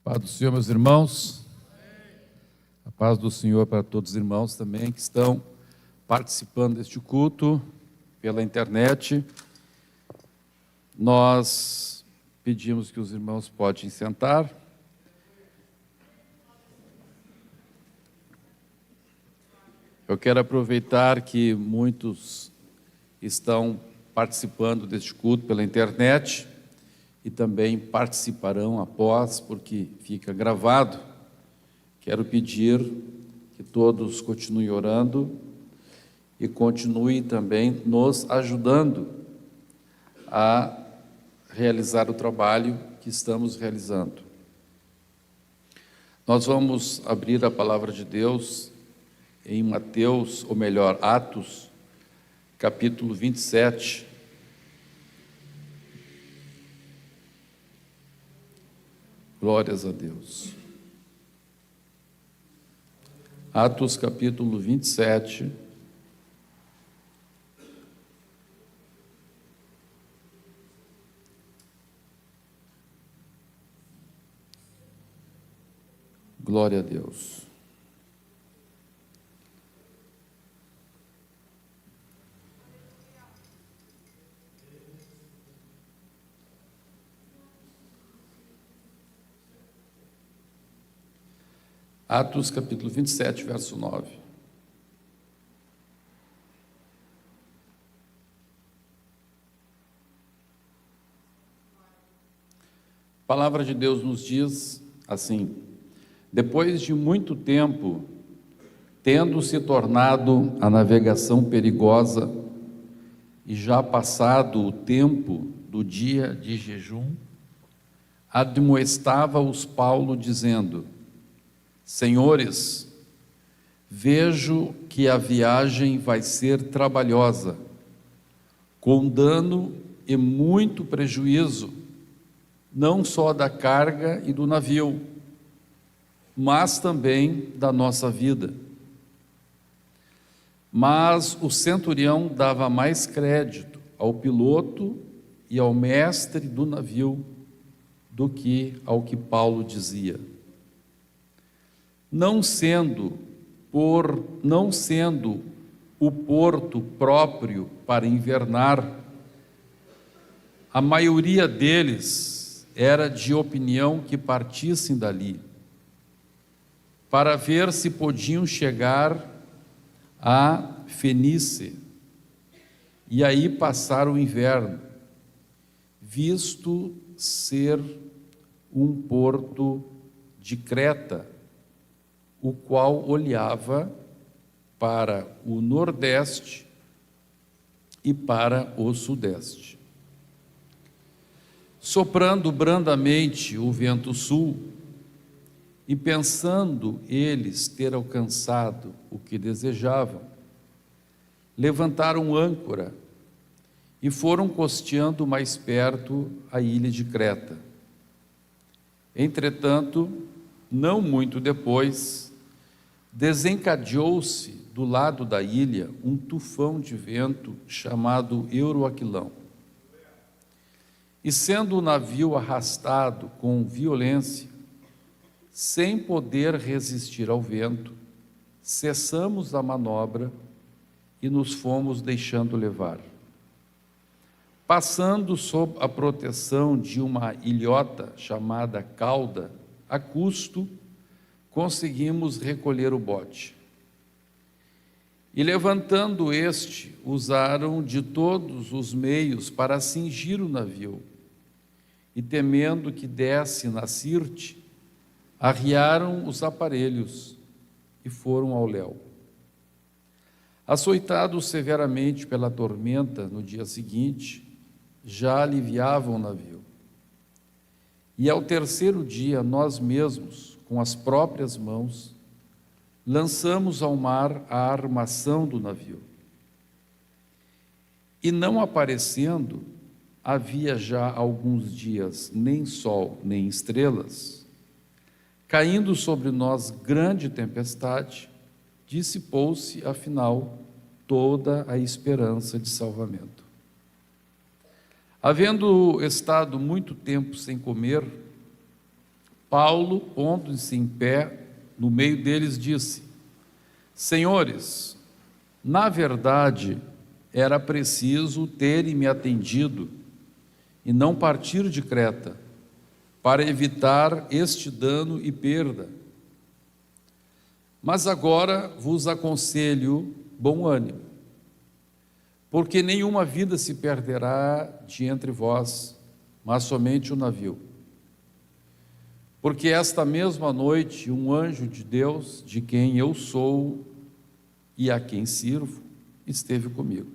Paz do Senhor, meus irmãos. A paz do Senhor para todos os irmãos também que estão participando deste culto pela internet. Nós pedimos que os irmãos podem sentar. Eu quero aproveitar que muitos estão participando deste culto pela internet e também participarão após, porque fica gravado. Quero pedir que todos continuem orando e continuem também nos ajudando a realizar o trabalho que estamos realizando. Nós vamos abrir a palavra de Deus em Mateus, ou melhor, Atos, capítulo 27. Glórias a Deus. Atos capítulo 27. Glória a Deus. Atos capítulo 27, verso 9. A palavra de Deus nos diz assim: depois de muito tempo, tendo se tornado a navegação perigosa e já passado o tempo do dia de jejum, admoestava-os Paulo dizendo: Senhores, vejo que a viagem vai ser trabalhosa, com dano e muito prejuízo, não só da carga e do navio, mas também da nossa vida. Mas o centurião dava mais crédito ao piloto e ao mestre do navio do que ao que Paulo dizia. Não sendo o porto próprio para invernar, a maioria deles era de opinião que partissem dali, para ver se podiam chegar a Fenícia e aí passar o inverno, visto ser um porto de Creta, o qual olhava para o nordeste e para o sudeste. Soprando brandamente o vento sul, e pensando eles ter alcançado o que desejavam, levantaram âncora e foram costeando mais perto a ilha de Creta. Entretanto, não muito depois, desencadeou-se do lado da ilha um tufão de vento chamado Euroaquilão. E sendo o navio arrastado com violência, sem poder resistir ao vento, cessamos a manobra e nos fomos deixando levar. Passando sob a proteção de uma ilhota chamada Cauda, a custo, conseguimos recolher o bote. E levantando este, usaram de todos os meios para cingir o navio, e temendo que desse na Sirte, arriaram os aparelhos e foram ao léu. Açoitados severamente pela tormenta no dia seguinte, já aliviavam o navio. E ao terceiro dia, nós mesmos, com as próprias mãos, lançamos ao mar a armação do navio. E não aparecendo, havia já alguns dias nem sol nem estrelas, caindo sobre nós grande tempestade, dissipou-se, afinal, toda a esperança de salvamento. Havendo estado muito tempo sem comer, Paulo, pondo-se em pé no meio deles, disse: Senhores, na verdade era preciso terem me atendido e não partir de Creta, para evitar este dano e perda. Mas agora vos aconselho bom ânimo, porque nenhuma vida se perderá de entre vós, mas somente o navio. Porque esta mesma noite um anjo de Deus, de quem eu sou e a quem sirvo, esteve comigo,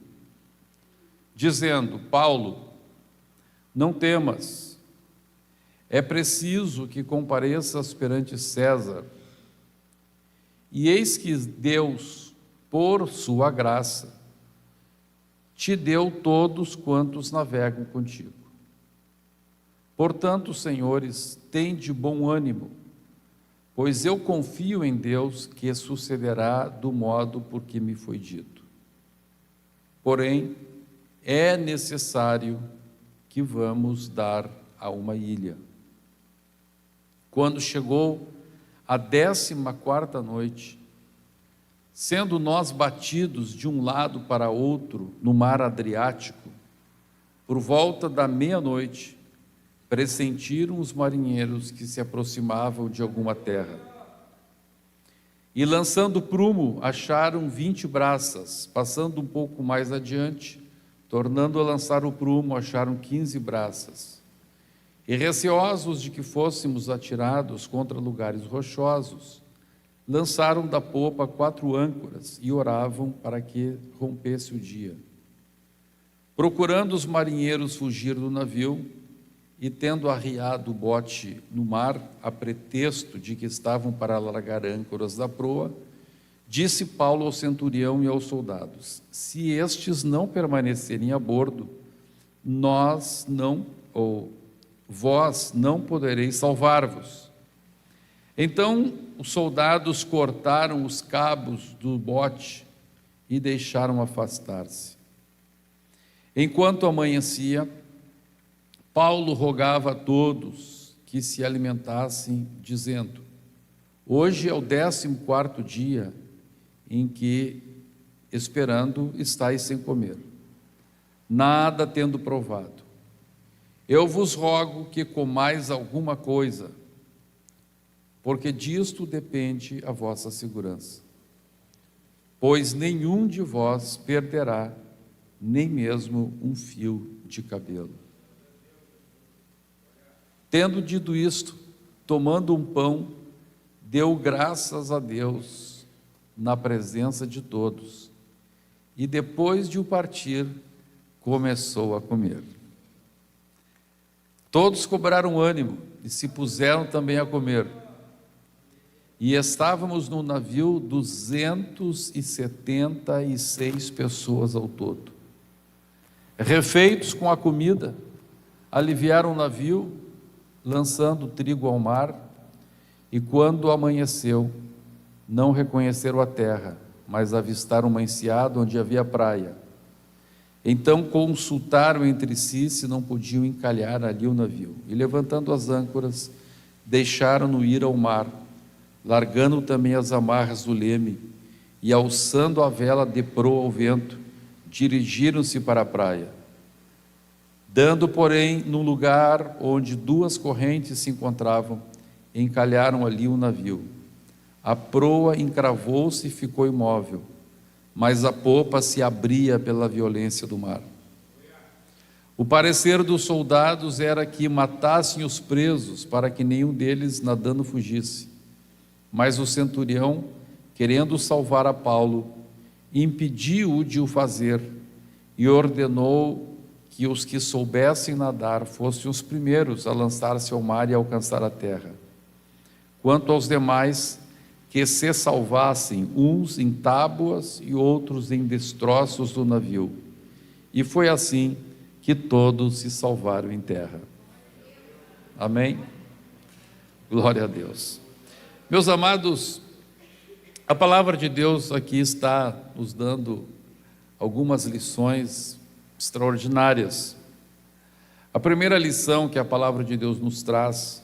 dizendo: Paulo, não temas, é preciso que compareças perante César. E eis que Deus, por sua graça, te deu todos quantos navegam contigo. Portanto, senhores, tende bom ânimo, pois eu confio em Deus que sucederá do modo por que me foi dito. Porém, é necessário que vamos dar a uma ilha. Quando chegou a 14ª noite, sendo nós batidos de um lado para outro no mar Adriático, por volta da meia-noite, pressentiram os marinheiros que se aproximavam de alguma terra. E lançando prumo, acharam 20 braças. Passando um pouco mais adiante, tornando a lançar o prumo, acharam 15 braças. E receosos de que fôssemos atirados contra lugares rochosos, lançaram da popa 4 âncoras e oravam para que rompesse o dia. Procurando os marinheiros fugir do navio, e tendo arriado o bote no mar, a pretexto de que estavam para largar âncoras da proa, disse Paulo ao centurião e aos soldados: se estes não permanecerem a bordo, vós não podereis salvar-vos. Então os soldados cortaram os cabos do bote e deixaram afastar-se. Enquanto amanhecia, Paulo rogava a todos que se alimentassem, dizendo: hoje é o 14º dia em que, esperando, estáis sem comer, nada tendo provado. Eu vos rogo que comais alguma coisa, porque disto depende a vossa segurança. Pois nenhum de vós perderá nem mesmo um fio de cabelo. Tendo dito isto, tomando um pão, deu graças a Deus na presença de todos, e depois de o partir, começou a comer. Todos cobraram ânimo e se puseram também a comer. E estávamos no navio 276 pessoas ao todo. Refeitos com a comida, aliviaram o navio, lançando trigo ao mar, e quando amanheceu, não reconheceram a terra, mas avistaram uma enseada onde havia praia. Então consultaram entre si se não podiam encalhar ali o navio, e levantando as âncoras, deixaram-no ir ao mar, largando também as amarras do leme, e alçando a vela de proa ao vento, dirigiram-se para a praia. Dando, porém, num lugar onde 2 correntes se encontravam, encalharam ali o navio. A proa encravou-se e ficou imóvel, mas a popa se abria pela violência do mar. O parecer dos soldados era que matassem os presos, para que nenhum deles nadando fugisse. Mas o centurião, querendo salvar a Paulo, impediu-o de o fazer e ordenou que os que soubessem nadar fossem os primeiros a lançar-se ao mar e alcançar a terra. Quanto aos demais, que se salvassem, uns em tábuas e outros em destroços do navio. E foi assim que todos se salvaram em terra. Amém? Glória a Deus. Meus amados, a palavra de Deus aqui está nos dando algumas lições extraordinárias. A primeira lição que a palavra de Deus nos traz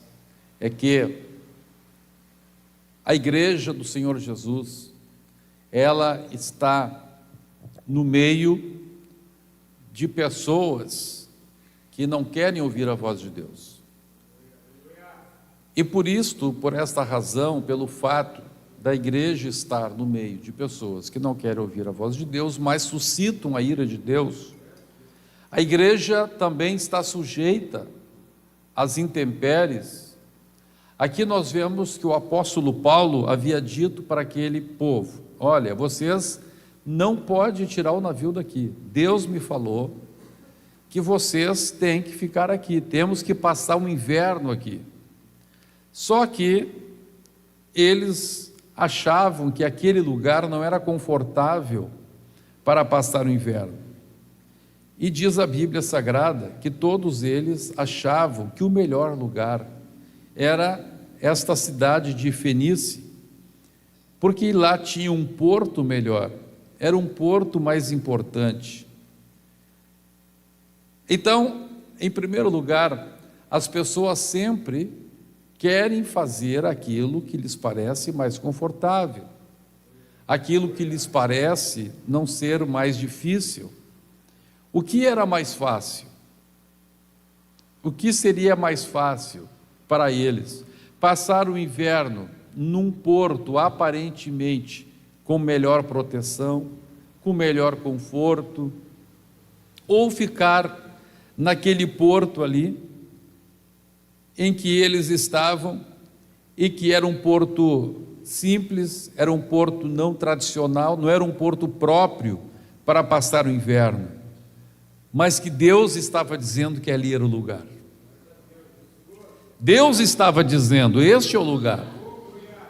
é que a igreja do Senhor Jesus, ela está no meio de pessoas que não querem ouvir a voz de Deus. E por isto, por esta razão, pelo fato da igreja estar no meio de pessoas que não querem ouvir a voz de Deus, mas suscitam a ira de Deus, a igreja também está sujeita às intempéries. Aqui nós vemos que o apóstolo Paulo havia dito para aquele povo: olha, vocês não podem tirar o navio daqui, Deus me falou que vocês têm que ficar aqui, temos que passar um inverno aqui. Só que eles achavam que aquele lugar não era confortável para passar o inverno. E diz a Bíblia Sagrada que todos eles achavam que o melhor lugar era esta cidade de Fenícia, porque lá tinha um porto melhor, era um porto mais importante. Então, em primeiro lugar, as pessoas sempre querem fazer aquilo que lhes parece mais confortável, aquilo que lhes parece não ser mais difícil. O que era mais fácil? O que seria mais fácil para eles? Passar o inverno num porto aparentemente com melhor proteção, com melhor conforto, ou ficar naquele porto ali em que eles estavam e que era um porto simples, era um porto não tradicional, não era um porto próprio para passar o inverno, mas que Deus estava dizendo que ali era o lugar. Deus estava dizendo: este é o lugar.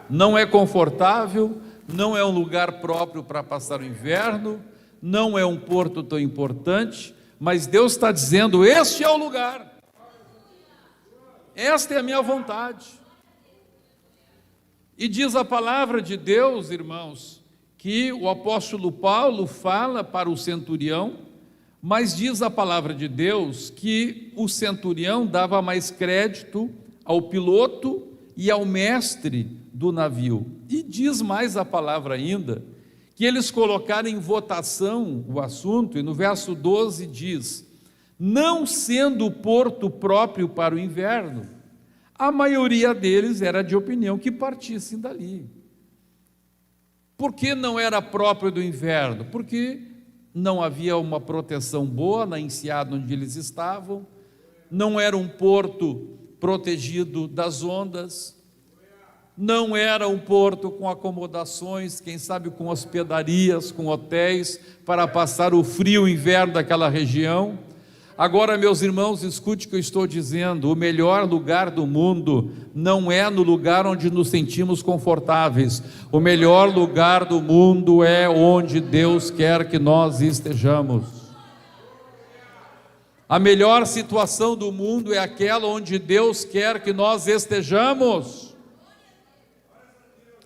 Não é confortável, não é um lugar próprio para passar o inverno, não é um porto tão importante, mas Deus está dizendo: este é o lugar. Esta é a minha vontade. E diz a palavra de Deus, irmãos, que o apóstolo Paulo fala para o centurião, mas diz a palavra de Deus que o centurião dava mais crédito ao piloto e ao mestre do navio. E diz mais a palavra ainda, que eles colocaram em votação o assunto, e no verso 12 diz: não sendo porto próprio para o inverno, a maioria deles era de opinião que partissem dali. Por que não era próprio do inverno? Porque não havia uma proteção boa na enseada onde eles estavam, não era um porto protegido das ondas, não era um porto com acomodações, quem sabe com hospedarias, com hotéis, para passar o frio inverno daquela região. Agora, meus irmãos, escute o que eu estou dizendo: o melhor lugar do mundo não é no lugar onde nos sentimos confortáveis, o melhor lugar do mundo é onde Deus quer que nós estejamos. A melhor situação do mundo é aquela onde Deus quer que nós estejamos.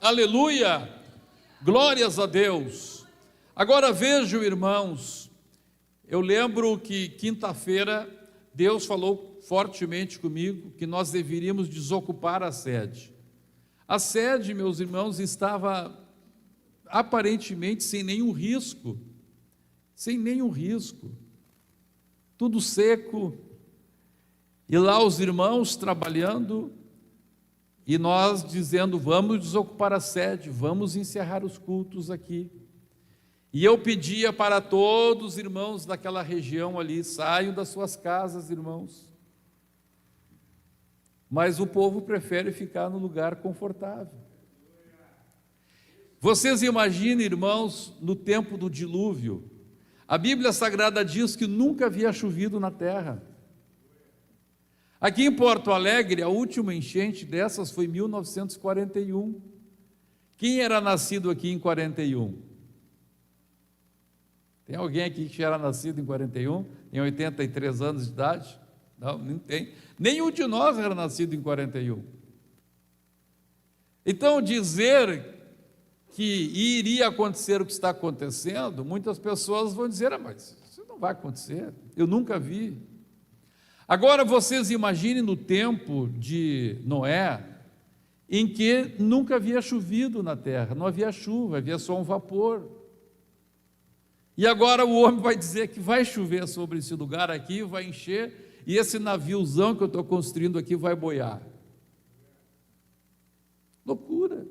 Aleluia! Glórias a Deus! Agora vejam, irmãos, eu lembro que quinta-feira Deus falou fortemente comigo que nós deveríamos desocupar a sede. A sede, meus irmãos, estava aparentemente sem nenhum risco, tudo seco, e lá os irmãos trabalhando, e nós dizendo: vamos desocupar a sede, vamos encerrar os cultos aqui. E eu pedia para todos os irmãos daquela região ali: saiam das suas casas, irmãos. Mas o povo prefere ficar no lugar confortável. Vocês imaginem, irmãos, no tempo do dilúvio, a Bíblia Sagrada diz que nunca havia chovido na terra. Aqui em Porto Alegre, a última enchente dessas foi em 1941. Quem era nascido aqui em 41? Tem alguém aqui que era nascido em 41? Tem 83 anos de idade? Não, não tem. Nenhum de nós era nascido em 41. Então, dizer que iria acontecer o que está acontecendo, muitas pessoas vão dizer: mas isso não vai acontecer, eu nunca vi. Agora vocês imaginem no tempo de Noé, em que nunca havia chovido na terra, não havia chuva, havia só um vapor. E agora o homem vai dizer que vai chover sobre esse lugar aqui, vai encher, e esse naviozão que eu estou construindo aqui vai boiar. Loucura.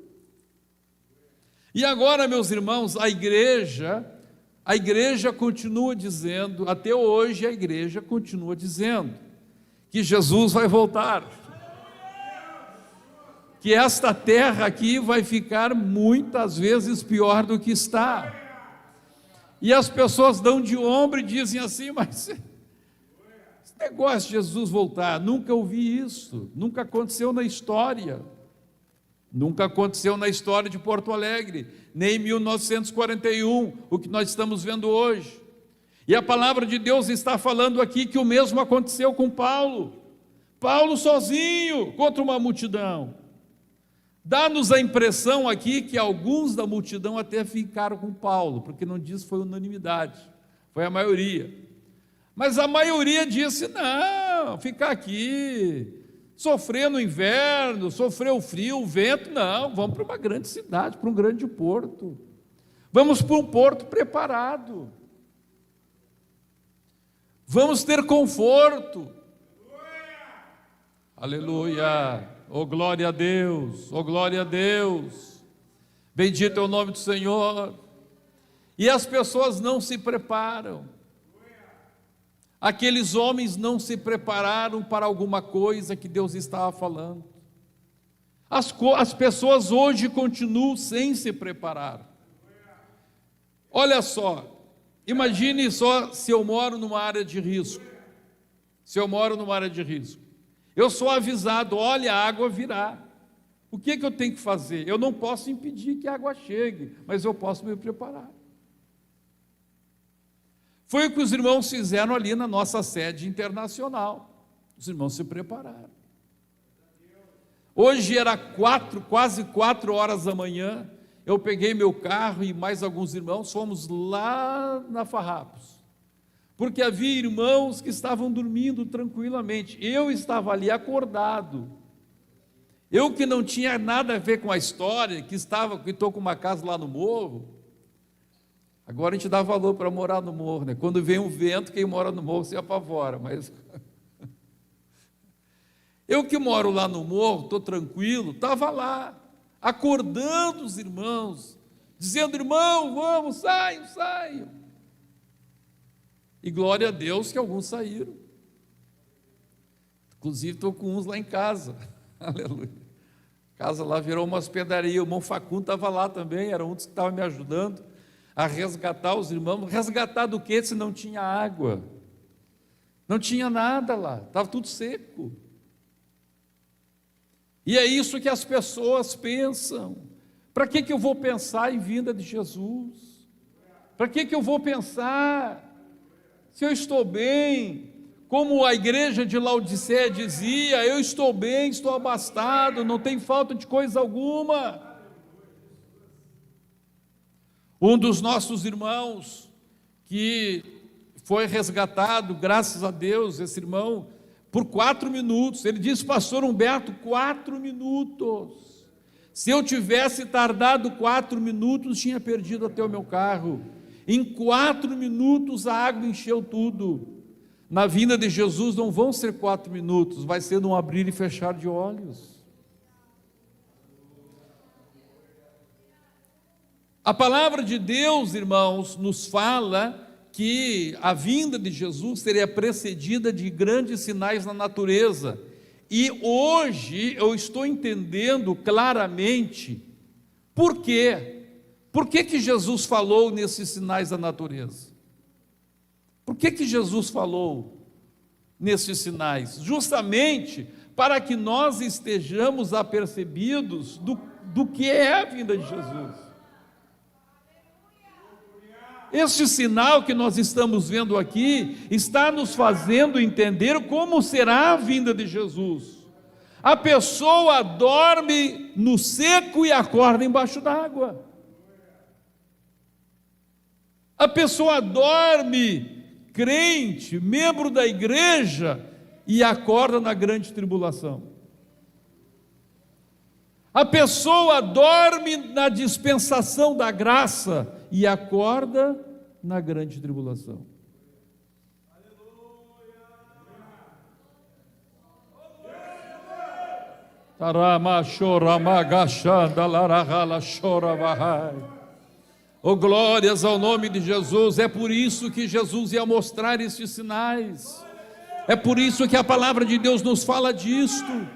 E agora, meus irmãos, a igreja continua dizendo, até hoje a igreja continua dizendo, que Jesus vai voltar, que esta terra aqui vai ficar muitas vezes pior do que está. E as pessoas dão de ombro e dizem assim: mas esse negócio de Jesus voltar, nunca ouvi isso, nunca aconteceu na história. Nunca aconteceu na história de Porto Alegre, nem em 1941, o que nós estamos vendo hoje. E a palavra de Deus está falando aqui que o mesmo aconteceu com Paulo. Paulo sozinho contra uma multidão. Dá-nos a impressão aqui que alguns da multidão até ficaram com Paulo, porque não diz que foi unanimidade, foi a maioria. Mas a maioria disse: não, ficar aqui, sofrer no inverno, sofrer o frio, o vento, não, vamos para uma grande cidade, para um grande porto. Vamos para um porto preparado. Vamos ter conforto. Aleluia. Oh, glória a Deus, oh, glória a Deus. Bendito é o nome do Senhor. E as pessoas não se preparam. Aqueles homens não se prepararam para alguma coisa que Deus estava falando. As pessoas hoje continuam sem se preparar. Olha só, imagine só se eu moro numa área de risco. Eu sou avisado: olha, a água virá. O que eu tenho que fazer? Eu não posso impedir que a água chegue, mas eu posso me preparar. Foi o que os irmãos fizeram ali na nossa sede internacional. Os irmãos se prepararam. Hoje era quase 4 horas da manhã, eu peguei meu carro e mais alguns irmãos, fomos lá na Farrapos, porque havia irmãos que estavam dormindo tranquilamente. Eu estava ali acordado. Eu que não tinha nada a ver com a história, que estou com uma casa lá no morro. Agora a gente dá valor para morar no morro, né? Quando vem um vento, quem mora no morro se apavora, mas eu que moro lá no morro, estou tranquilo, estava lá, acordando os irmãos, dizendo: irmão, vamos, saiam. E glória a Deus que alguns saíram. Inclusive estou com uns lá em casa. Aleluia. A casa lá virou uma hospedaria. O irmão Facundo estava lá também, era um dos que estava me ajudando a resgatar os irmãos. Resgatar do quê? Se não tinha água, não tinha nada lá, estava tudo seco. E é isso que as pessoas pensam. Para que eu vou pensar em vinda de Jesus? Para que eu vou pensar se eu estou bem? Como a igreja de Laodiceia dizia: eu estou bem, estou abastado, não tem falta de coisa alguma. Um dos nossos irmãos que foi resgatado, graças a Deus, esse irmão, por 4 minutos, ele disse: pastor Humberto, 4 minutos, se eu tivesse tardado 4 minutos, tinha perdido até o meu carro. Em 4 minutos a água encheu tudo. Na vinda de Jesus não vão ser 4 minutos, vai ser num abrir e fechar de olhos. A palavra de Deus, irmãos, nos fala que a vinda de Jesus seria precedida de grandes sinais na natureza. E hoje eu estou entendendo claramente por quê. Por que Jesus falou nesses sinais da natureza? Por que Jesus falou nesses sinais? Justamente para que nós estejamos apercebidos do que é a vinda de Jesus. Este sinal que nós estamos vendo aqui está nos fazendo entender como será a vinda de Jesus. A pessoa dorme no seco e acorda embaixo d'água. A pessoa dorme, crente, membro da igreja, e acorda na grande tribulação. A pessoa dorme na dispensação da graça e acorda na grande tribulação. Oh, glórias ao nome de Jesus. É por isso que Jesus ia mostrar esses sinais. É por isso que a palavra de Deus nos fala disto.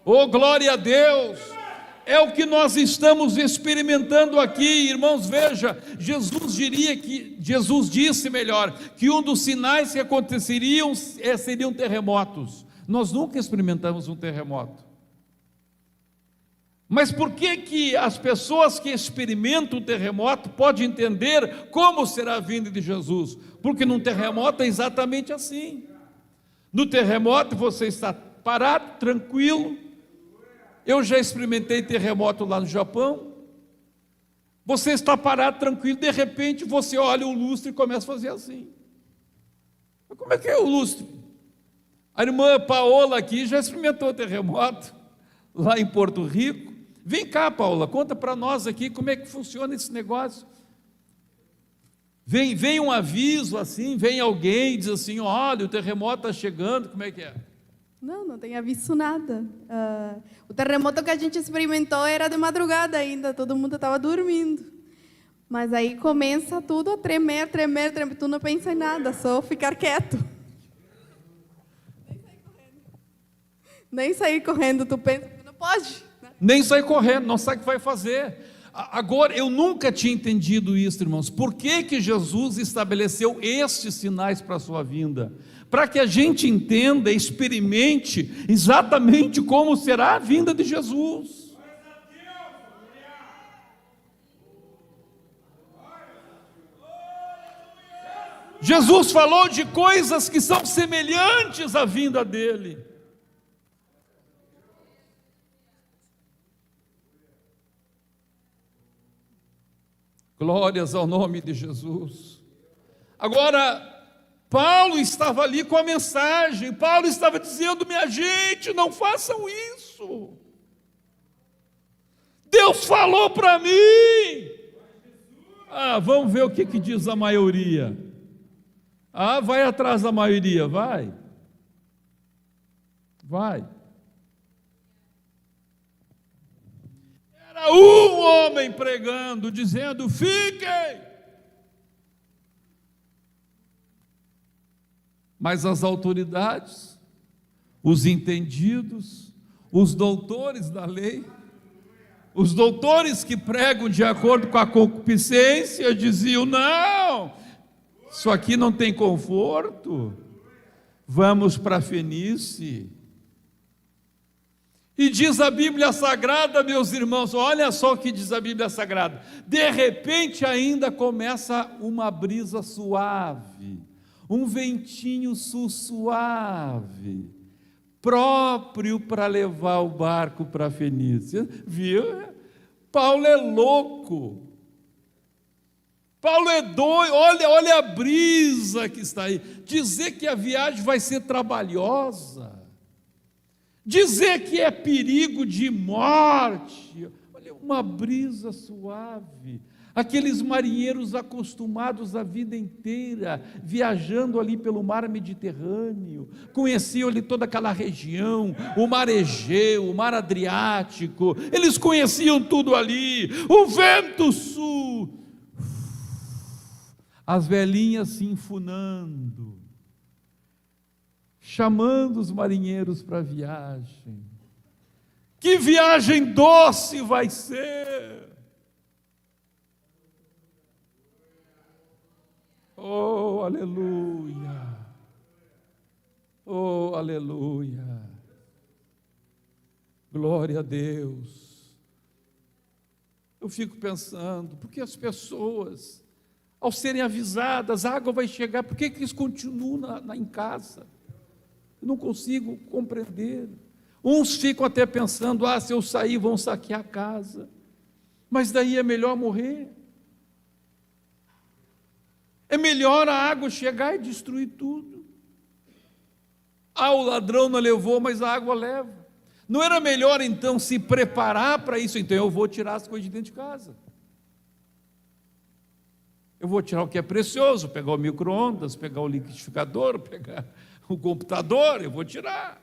Oh, glória a Deus. É o que nós estamos experimentando aqui, irmãos. Veja, Jesus disse melhor, que um dos sinais que aconteceriam seriam terremotos. Nós nunca experimentamos um terremoto. Mas por que as pessoas que experimentam o terremoto podem entender como será a vinda de Jesus? Porque num terremoto é exatamente assim. No terremoto você está parado, tranquilo. Eu já experimentei terremoto lá no Japão. Você está parado, tranquilo, de repente você olha o lustre e começa a fazer assim. Mas como é que é o lustre? A irmã Paola aqui já experimentou terremoto lá em Porto Rico. Vem cá, Paula, conta para nós aqui como é que funciona esse negócio. Vem um aviso assim, vem alguém e diz assim, olha, o terremoto está chegando, como é que é? Não tem aviso nada. O terremoto que a gente experimentou era de madrugada ainda, todo mundo estava dormindo. Mas aí começa tudo a tremer, tu não pensa em nada, só ficar quieto. Nem sair correndo, tu pensa, não pode. Nem sair correndo, não sabe o que vai fazer. Agora, eu nunca tinha entendido isso, irmãos. Por que Jesus estabeleceu estes sinais para a sua vinda? Para que a gente entenda, experimente exatamente como será a vinda de Jesus. Jesus falou de coisas que são semelhantes à vinda dele. Glórias ao nome de Jesus. Agora, Paulo estava ali com a mensagem. Paulo estava dizendo, minha gente, não façam isso. Deus falou para mim. Vamos ver o que diz a maioria. Vai atrás da maioria, vai. Era um homem pregando, dizendo, fiquem. Mas as autoridades, os entendidos, os doutores da lei, os doutores que pregam de acordo com a concupiscência, diziam, não, isso aqui não tem conforto, vamos para a Fenícia. E diz a Bíblia Sagrada, meus irmãos, olha só o que diz a Bíblia Sagrada, de repente ainda começa uma brisa suave, um ventinho suave, próprio para levar o barco para a Fenícia. Viu? Paulo é louco, Paulo é doido, olha a brisa que está aí. Dizer que a viagem vai ser trabalhosa, dizer que é perigo de morte, olha, uma brisa suave. Aqueles marinheiros acostumados a vida inteira, viajando ali pelo mar Mediterrâneo, conheciam ali toda aquela região, o mar Egeu, o mar Adriático, eles conheciam tudo ali, o vento sul, as velhinhas se enfunando, chamando os marinheiros para a viagem. Que viagem doce vai ser! Oh, aleluia! Oh, aleluia! Glória a Deus! Eu fico pensando, porque as pessoas, ao serem avisadas, a água vai chegar, por que eles continuam em casa? Eu não consigo compreender. Uns ficam até pensando, se eu sair vão saquear a casa, mas daí é melhor morrer. É melhor a água chegar e destruir tudo. Ah, o ladrão não levou, mas a água leva. Não era melhor então se preparar para isso? Então eu vou tirar as coisas de dentro de casa. Eu vou tirar o que é precioso, pegar o micro-ondas, pegar o liquidificador, pegar o computador, eu vou tirar.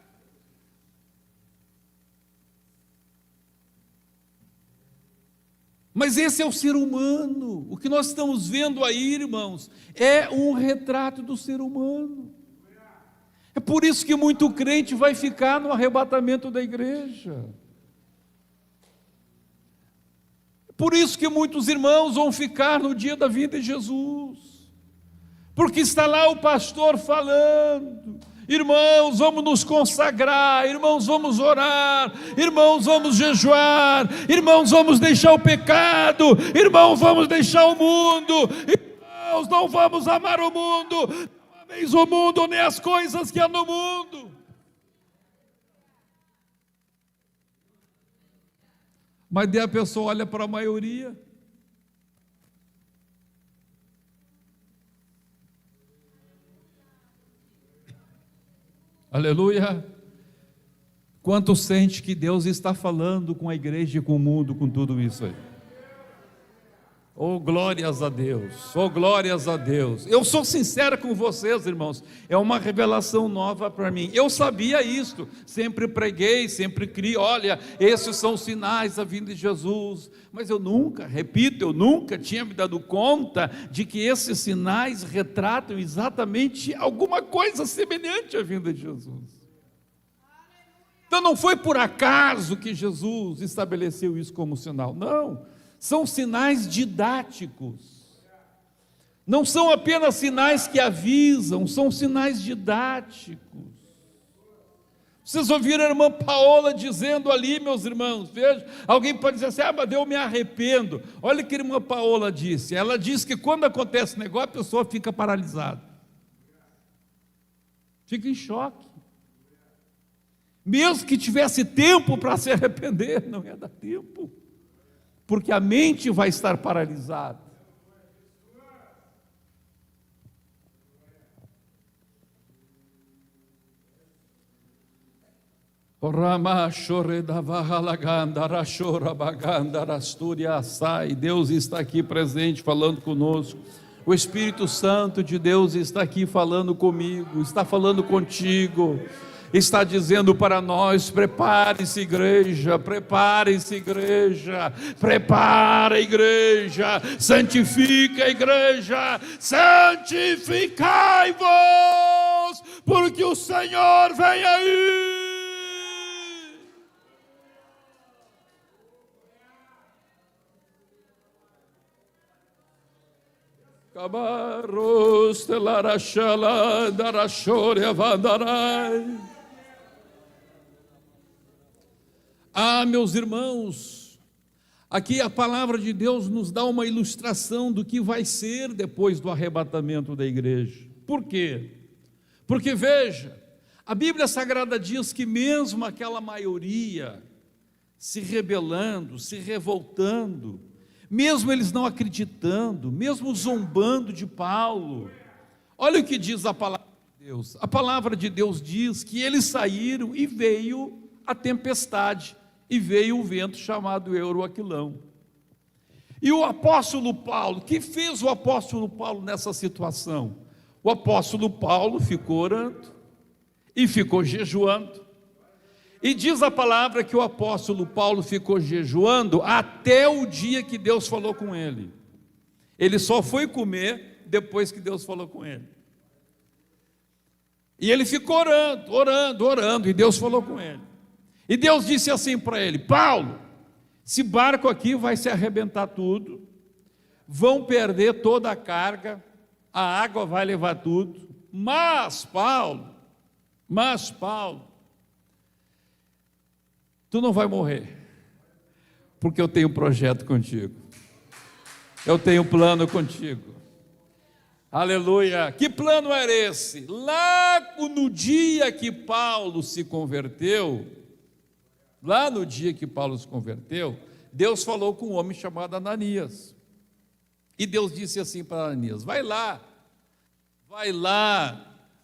Mas esse é o ser humano. O que nós estamos vendo aí, irmãos, é um retrato do ser humano. É por isso que muito crente vai ficar no arrebatamento da igreja. É por isso que muitos irmãos vão ficar no dia da vinda de Jesus. Porque está lá o pastor falando: irmãos, vamos nos consagrar, irmãos, vamos orar, irmãos, vamos jejuar, irmãos, vamos deixar o pecado, irmãos, vamos deixar o mundo, irmãos, não vamos amar o mundo, não ameis o mundo nem as coisas que há no mundo. Mas daí a pessoa olha para a maioria. Aleluia. Quanto sente que Deus está falando com a igreja e com o mundo, com tudo isso aí? Oh, glórias a Deus, oh, glórias a Deus. Eu sou sincero com vocês, irmãos, é uma revelação nova para mim. Eu sabia isto, sempre preguei, sempre criei, olha, esses são os sinais da vinda de Jesus. Mas eu nunca, repito, eu nunca tinha me dado conta de que esses sinais retratam exatamente alguma coisa semelhante à vinda de Jesus. Então não foi por acaso que Jesus estabeleceu isso como sinal, não. São sinais didáticos, não são apenas sinais que avisam, são sinais didáticos. Vocês ouviram a irmã Paola dizendo ali, meus irmãos, veja, alguém pode dizer assim: mas eu me arrependo. Olha o que a irmã Paola disse, ela disse que quando acontece negócio, a pessoa fica paralisada, fica em choque, mesmo que tivesse tempo para se arrepender, não ia dar tempo, porque a mente vai estar paralisada. Deus está aqui presente falando conosco. O Espírito Santo de Deus está aqui falando comigo, está falando contigo. Está dizendo para nós: prepare-se, igreja, prepare-se, igreja, prepara a igreja, santifica a igreja, santificai-vos, porque o Senhor vem aí. Cabarros telarachala darachore vandarai. Ah, meus irmãos, aqui a palavra de Deus nos dá uma ilustração do que vai ser depois do arrebatamento da igreja. Por quê? Porque veja, a Bíblia Sagrada diz que mesmo aquela maioria se rebelando, se revoltando, mesmo eles não acreditando, mesmo zombando de Paulo, olha o que diz a palavra de Deus. A palavra de Deus diz que eles saíram e veio a tempestade, e veio o vento chamado Euroaquilão. E o apóstolo Paulo, o que fez o apóstolo Paulo nessa situação? O apóstolo Paulo ficou orando e ficou jejuando. E diz a palavra que o apóstolo Paulo ficou jejuando até o dia que Deus falou com ele. Ele só foi comer depois que Deus falou com ele. E ele ficou orando, e Deus falou com ele. E Deus disse assim para ele: Paulo, esse barco aqui vai se arrebentar tudo, vão perder toda a carga, a água vai levar tudo, mas Paulo, tu não vai morrer, porque eu tenho um projeto contigo, eu tenho um plano contigo. Aleluia. Que plano era esse? Lá no dia que Paulo se converteu, Deus falou com um homem chamado Ananias. E Deus disse assim para Ananias: vai lá,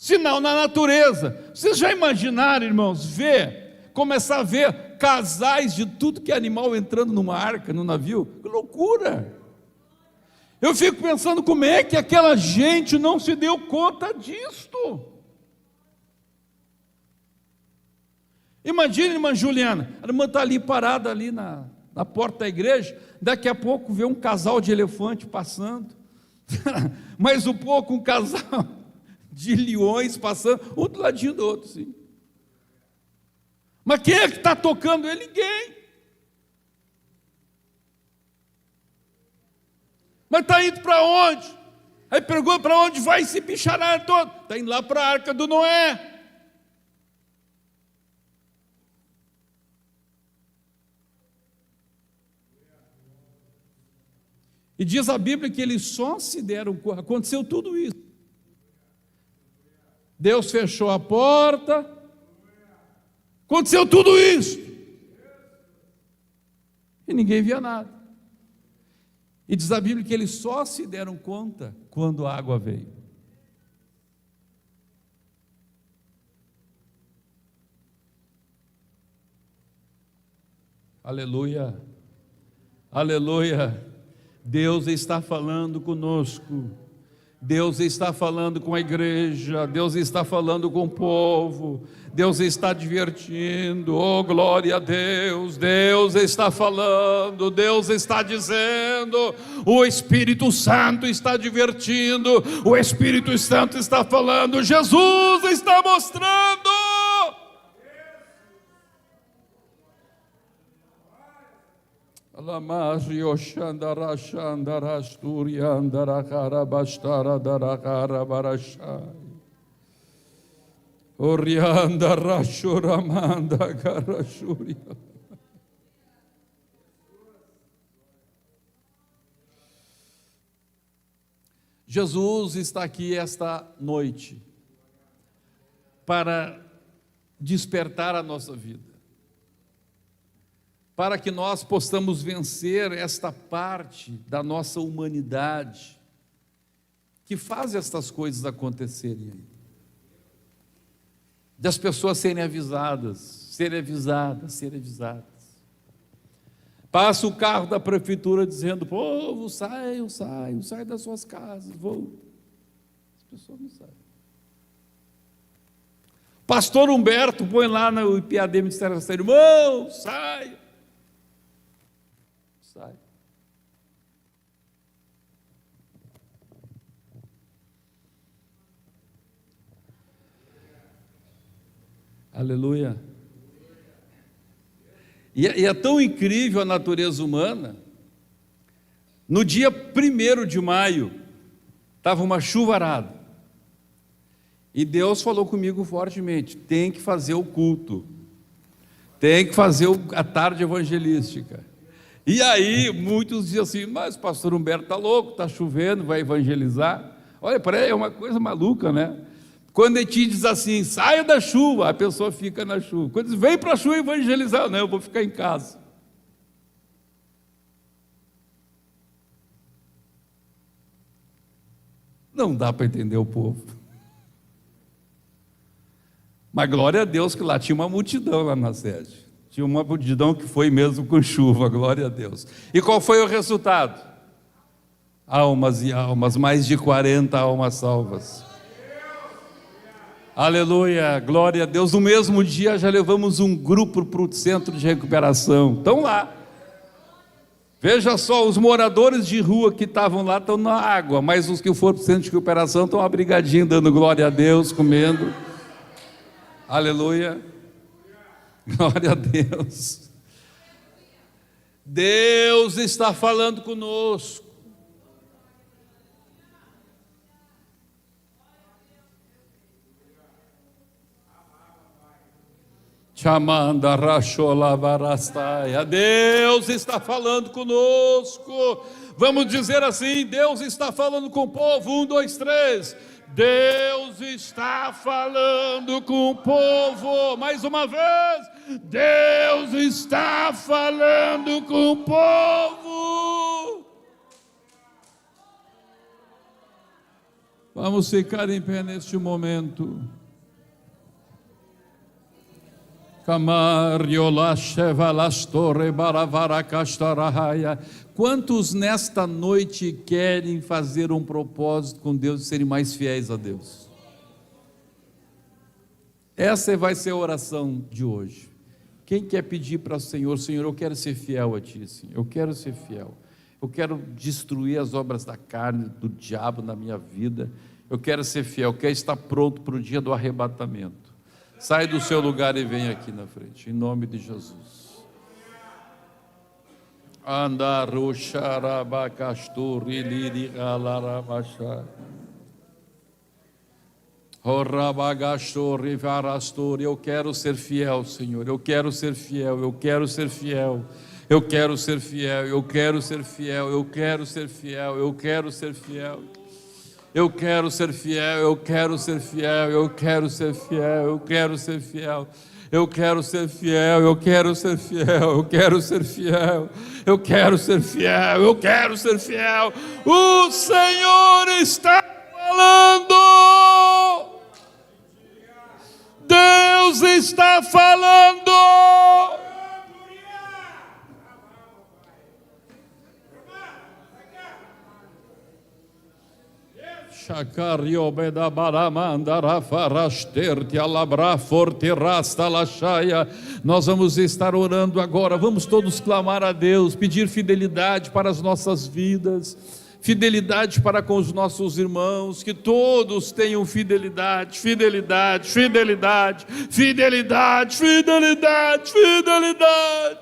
sinal na natureza. Vocês já imaginaram, irmãos, começar a ver casais de tudo que é animal entrando numa arca, no navio? Que loucura! Eu fico pensando como é que aquela gente não se deu conta disto. Imagine, irmã Juliana, a irmã está ali parada ali na porta da igreja, daqui a pouco vê um casal de elefante passando, mais um pouco um casal de leões passando, um do ladinho do outro, sim. Mas quem é que está tocando ele? Ninguém. Mas está indo para onde? Aí pergunta: para onde vai esse bicharado todo? Está indo lá para a arca do Noé. E diz a Bíblia que eles só se deram conta, aconteceu tudo isso. Deus fechou a porta, aconteceu tudo isso. E ninguém via nada. E diz a Bíblia que eles só se deram conta quando a água veio. Aleluia, aleluia. Deus está falando conosco, Deus está falando com a igreja, Deus está falando com o povo, Deus está divertindo, oh glória a Deus, Deus está falando, Deus está dizendo, o Espírito Santo está divertindo, o Espírito Santo está falando, Jesus está mostrando. Lamari Oshandara Shandara Sturiandara Karabastara Darakara Barashai Oriandara Shuramanda Karashuria. Jesus está aqui esta noite para despertar a nossa vida, para que nós possamos vencer esta parte da nossa humanidade que faz estas coisas acontecerem aí. Das pessoas serem avisadas. Passa o carro da prefeitura dizendo: povo, saiam das suas casas, vão. As pessoas não saem. Pastor Humberto põe lá no IPAD Ministério da Saúde: irmão, saiam. Sai. Aleluia. E é tão incrível a natureza humana. No dia 1º de maio, estava uma chuvarada, e Deus falou comigo fortemente: tem que fazer o culto, tem que fazer a tarde evangelística. E aí muitos diziam assim: mas o pastor Humberto está louco, está chovendo, vai evangelizar. Olha, é uma coisa maluca, né? Quando ele te diz assim: saia da chuva, a pessoa fica na chuva. Quando diz: vem para a chuva evangelizar, não, eu vou ficar em casa. Não dá para entender o povo. Mas glória a Deus que lá tinha uma multidão lá na sede. Tinha uma multidão que foi mesmo com chuva, glória a Deus. E qual foi o resultado? Almas e almas, mais de 40 almas salvas. Aleluia, glória a Deus. No mesmo dia já levamos um grupo para o centro de recuperação. Estão lá. Veja só, os moradores de rua que estavam lá estão na água, mas os que foram para o centro de recuperação estão abrigadinhos, dando glória a Deus, comendo. Aleluia. Glória a Deus. Deus está falando conosco. Chamanda racholavarastai. Deus está falando conosco. Vamos dizer assim: Deus está falando com o povo. 1, 2, 3. Deus está falando com o povo. Mais uma vez. Deus está falando com o povo. Vamos ficar em pé neste momento. Quantos nesta noite querem fazer um propósito com Deus e serem mais fiéis a Deus? Essa vai ser a oração de hoje. Quem quer pedir para o Senhor: Senhor, eu quero ser fiel a Ti, Senhor, eu quero ser fiel, eu quero destruir as obras da carne, do diabo na minha vida, eu quero ser fiel, eu quero estar pronto para o dia do arrebatamento. Sai do seu lugar e vem aqui na frente, em nome de Jesus. Eu quero ser fiel, Senhor, eu quero ser fiel, eu quero ser fiel, eu quero ser fiel, eu quero ser fiel, eu quero ser fiel, eu quero ser fiel. Eu quero ser fiel, eu quero ser fiel, eu quero ser fiel, eu quero ser fiel, eu quero ser fiel, eu quero ser fiel, eu quero ser fiel, eu quero ser fiel, eu quero ser fiel. O Senhor está falando, Deus está falando. Nós vamos estar orando agora. Vamos todos clamar a Deus, pedir fidelidade para as nossas vidas, fidelidade para com os nossos irmãos, que todos tenham fidelidade, fidelidade, fidelidade, fidelidade, fidelidade, fidelidade.